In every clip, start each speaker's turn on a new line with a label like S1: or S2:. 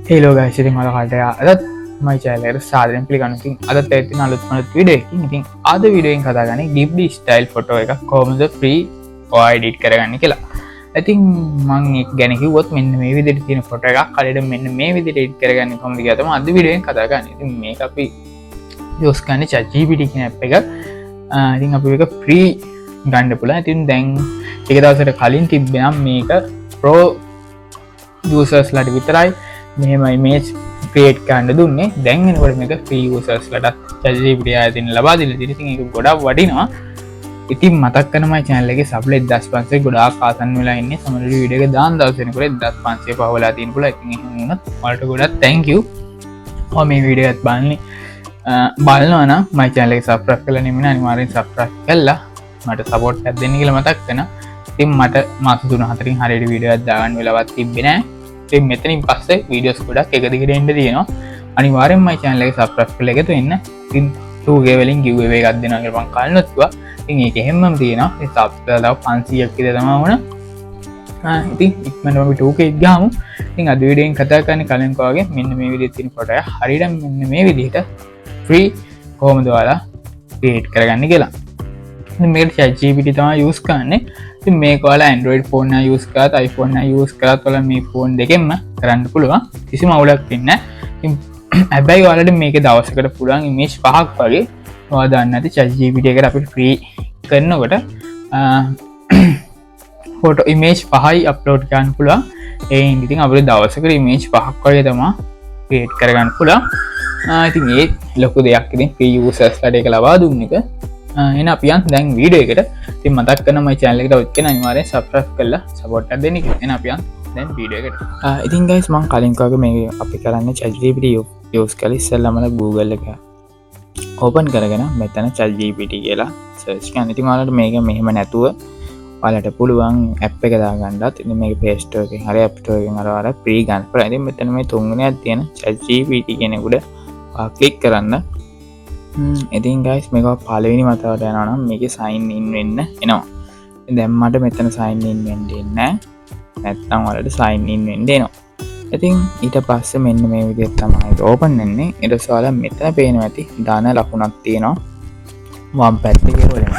S1: හේලෝ guys, ඉතින් ඔයාලට අදත් මයි channel එකට සාදරයෙන් පිළිගන්නවා. ඉතින් අදත් ඇවිත් තියෙන අලුත්ම වීඩියෝ එකකින්. ඉතින් අද වීඩියෝ එකෙන් කතා කරන්නේ Ghibli style photo එකක් කොහොමද free ඔයා edit කරගන්නේ කියලා. ඉතින් මම ඒක ගැන කිව්වොත් මෙන්න මේ විදිහට තියෙන photo එකක් හරියට මෙන්න මේ විදිහට edit කරගන්නේ කොහොමද කියලා තමයි අද වීඩියෝ එකෙන් කතා කරන්නේ. ඉතින් මේක අපි use කරන්නේ ChatGPT කියන app එක. ඉතින් අපි මේක free ගන්න පුළුවන්. ඉතින් දැන් ටික දවසකට කලින් තිබ්බනම් මේක pro users ලට විතරයි මෙහෙම image create කරන්න දුන්නේ. දැන් එනකොට මේක free users ලටත් ChatGPT ආයතන ලබා දීලා තියෙනවා. ඉතින් ඒක ගොඩක් වටිනවා. ඉතින් මතක් කරන මයි channel එකේ sub 1500 ගොඩාක් ආසන්න වෙලා ඉන්නේ. සමහර වීඩියෝ එක දාන දවස් වෙනකොට 1500 පහවලා තියෙන පුළුවන්. ඉතින් එහෙම වුණත් ඔයාලට ගොඩක් thank you. ඔය මේ වීඩියෝ එකත් බලනවා නම් මයි channel එක subscribe කරලා නෙමෙයි අනිවාර්යෙන් subscribe කරලා මට support එකක් දෙන්න කියලා මතක් කරනවා. ඉතින් මට මාස 3-4කින් හරියට වීඩියෝ එකක් දාගන්න වෙලාවක් තිබ්බේ නැහැ. ඉතින් මෙතනින් පස්සේ වීඩියෝස් ගොඩක් එක දිගට එන්න තියෙනවා. අනිවාර්යෙන්ම මයි channel එක subscribe කරලා එකතු වෙන්න. ඉතින් 2K වලින් giveaway එකක් දෙනවා කියලා මම කලින් කිව්වා. ඉතින් ඒක හැමම තියෙනවා. ඒ subscribe 500ක් විතර තමයි වුණා. ඉතින් ඉක්මනටම අපි 2K ගාමු. ඉතින් අද වීඩියෝ එකෙන් කතා කරන්නේ කලින් කවගේ මෙන්න මේ විදිහට තියෙන ෆොටෝ එක හරියට මෙන්න මේ විදිහට free කොහොමද ඔයාලා create කරගන්නේ කියලා. ඉතින් මේකට ChatGPT තමයි use කරන්නේ. ඉතින් මේක ඔයාලා Android phone එක use කරත් iPhone එක use කරත් ඔයාලා මේ phone දෙකෙන්ම කරන්න පුළුවන්. කිසිම අවුලක් වෙන්නේ නැහැ. ඉතින් හැබැයි ඔයාලට මේකේ දවසකට පුළුවන් image 5ක් වගේ ඔයා දන්නේ නැති ChatGPT එකට අපිට free කරනකොට photo image 5යි upload කරන්න පුළුවන්. ඒ ඉතින් අපිට දවසකට image 5ක් වගේ තමයි create කරගන්න පුළුවන්. ඉතින් ඒ ලොකු දෙයක්. ඉතින් free users ලාට ඒක ලබා දුන්න එක. එන අපි යන් දැන් වීඩියෝ එකට. ඉතින් මතක් කරනවා මයි channel එකට ඔයත් කෙනා අනිවාර්යෙන් subscribe කරලා support එකක් දෙන්න කියලා. එන අපි යන් දැන් වීඩියෝ එකට. ඉතින් guys මම කලින් කවගේ මේ අපි කරන්නේ ChatGPT use කරලා ඉස්සෙල්ලාම Google එක open කරගෙන මෙතන ChatGPT කියලා search කරන්න. ඉතින් ඔයාලට මේක මෙහෙම නැතුව ඔයාලට පුළුවන් app එක දාගන්නත්. ඉතින් මේක Play Store එකෙන් හරි App Store එකෙන් අර free ගන්න පුළුවන්. ඉතින් මෙතන මේ තුන්වෙනියක් තියෙන ChatGPT කියන එකට click කරන්න. ඉතින් guys මේක පළවෙනි මතවට යනවා නම් මේකේ sign in වෙන්න එනවා. දැන් මට මෙතන sign in වෙන්න දෙන්නේ නැහැ. නැත්නම් ඔයාලට sign in වෙන්න එනවා. ඉතින් ඊට පස්සේ මෙන්න මේ විදිහට තමයි ඒක open වෙන්නේ. ඊට පස්සේ ඔයාලා මෙතන පේනවා ඇති දාන ලකුණක් තියෙනවා. වම් පැත්තේ වලින්.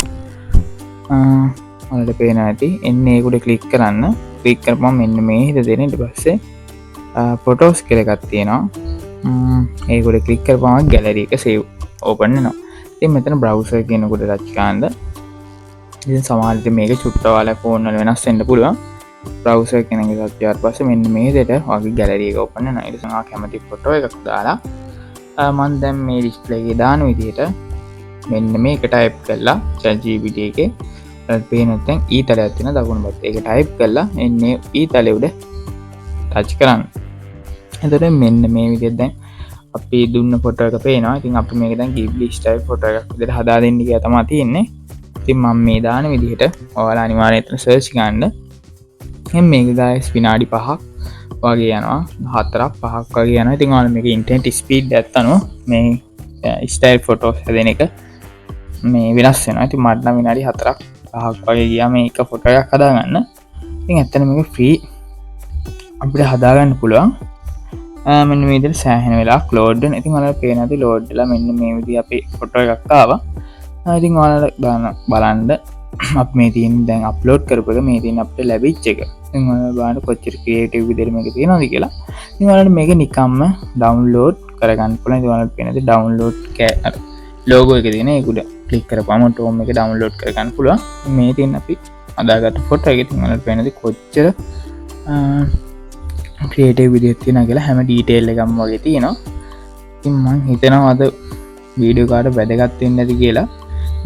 S1: ඔයාලට පේනවා ඇති එන්නේ ඒකට click කරන්න. click කරපුවම මෙන්න මේ හිත දෙන ඊට පස්සේ photos කියලා එකක් තියෙනවා. ඒකට click කරපුවම gallery එක save open වෙනවා. ඉතින් මෙතන browser කියනකොට touch කරන්න. ඉතින් සමහර විට මේක චුට්ට ඔයාලා phone වල වෙනස් වෙන්න පුළුවන්. browser කියන එක touch කරාට පස්සේ මෙන්න මේ විදිහට ඔයාගේ gallery එක open වෙනවා. ඊට පස්සේ කැමති photo එකක් දාලා මම දැන් මේ display එකේ දාන විදිහට මෙන්න මේක type කරලා ChatGPT එකේ පේන නැත්නම් ඊතලයක් තියෙන දකුණු පැත්තේ ඒක type කරලා එන්නේ ඊතලෙ උඩ touch කරන්න. එතකොට මෙන්න මේ විදිහට දැන් අපි දුන්න ෆොටෝ එක පේනවා. ඉතින් අපි මේක දැන් Ghibli style ෆොටෝ එකක් විදිහට හදා දෙන්න කියලා තමයි තියෙන්නේ. ඉතින් මම මේ දාන විදිහට ඔයාලා අනිවාර්යයෙන් එතන search ගන්න. එහෙනම් මේක guys විනාඩි 5ක් වගේ යනවා. 4ක් 5ක් වගේ යනවා. ඉතින් ඔයාලා මේක internet speed එකත් අනුව මේ style photos හැදෙන එක මේ වෙනස් වෙනවා. ඉතින් මට නම් විනාඩි 4ක් 5ක් වගේ ගියා මේක ෆොටෝ එකක් හදාගන්න. ඉතින් ඇත්තට මේක free අපිට හදාගන්න පුළුවන්. මෙන්න මේ විදිහට සෑහෙන වෙලාවක් load වෙන. ඉතින් ඔයාලට පේන ඇති load වෙලා මෙන්න මේ විදිහ අපේ ෆොටෝ එකක් ආවා. ඉතින් ඔයාලට බලන්න අපි මේ තියෙන දැන් අප්ලෝඩ් කරපු එක මේ තියෙන අපිට ලැබිච්ච එක. ඉතින් ඔයාලා බලන්න කොච්චර ක්‍රියේටිව් විදිහට මේක තියෙනවද කියලා. ඉතින් ඔයාලට මේක නිකම්ම download කරගන්න පුළුවන්. ඉතින් ඔයාලට පේන ඇති download logo එක තියෙන ඒක උඩ ක්ලික් කරපුවම ටෝම් එක download කරගන්න පුළුවන්. මේ තියෙන අපි අදාගත්ත ෆොටෝ එක. ඉතින් ඔයාලට පේන ඇති කොච්චර ක්‍රියේටිව් විදිහක් තියෙනවා කියලා හැම ඩීටේල් එකක්ම වගේ තියෙනවා. ඉතින් මම හිතනවා අද වීඩියෝ කාට වැදගත් වෙන්න ඇති කියලා.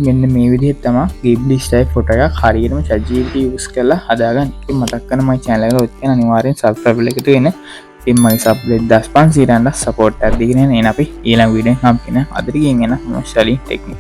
S1: මෙන්න මේ විදිහට තමයි Ghibli style ෆොටෝ එකක් හරියටම ChatGPT use කරලා හදාගන්න. ඉතින් මතක් කරන මයි channel එක ඔයත් කියන අනිවාර්යෙන් subscribe කරලා එකතු වෙන්න. ඉතින් මගේ sub 1500 ට support එකක් දීගෙන එන අපි ඊළඟ වීඩියෝ එකෙන් හම්බ වෙන අදට ගියන් යන මොස්ටලි ටෙක්නික්